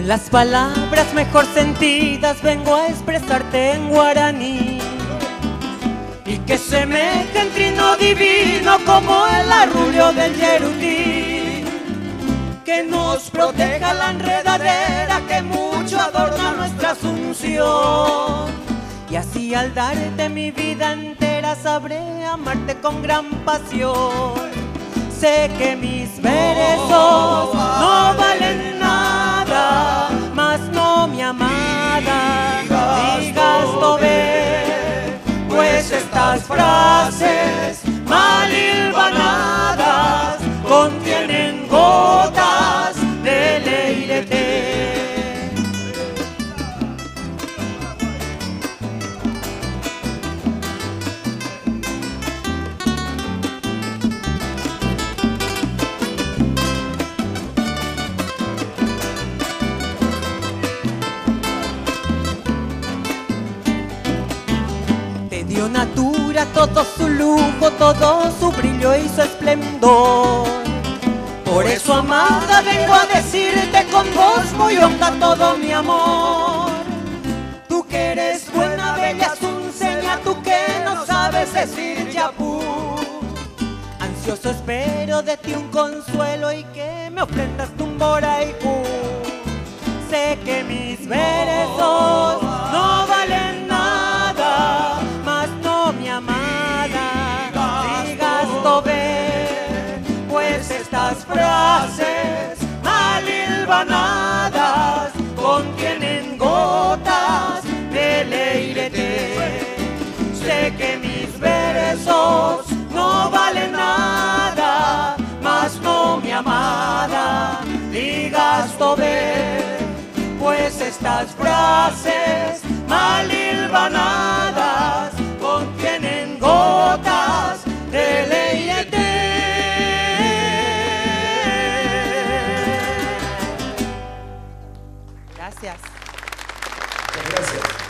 las palabras mejor sentidas vengo a expresarte en guaraní, y que semeje en trino divino como el arrullo del yerutí, que nos proteja la enredadera que mucho adorna nuestra asunción, y así al darte mi vida entera sabré amarte con gran pasión. Sé que mis versos no valen nada, mas no, mi amada, digas tobé, pues estas frases mal hilvanadas contienen gotas de leirete. Dio natura todo su lujo, todo su brillo y su esplendor. Por eso, amada, vengo a decirte con voz muy honda todo mi amor. Tú que eres buena, bella, sunseña, tú que no sabes decir yapú. Ansioso espero de ti un consuelo y que me ofrendas tu mboraiku. Sé que mis versos no valen nada, mas no, mi amada, digas tobé, pues estas frases mal hilvanadas contienen gotas de leirete. Sé que mis versos no valen nada, mas no, mi amada, digas tobé, pues estas frases mal hilvanadas contienen gotas de leirete. Gracias. Gracias.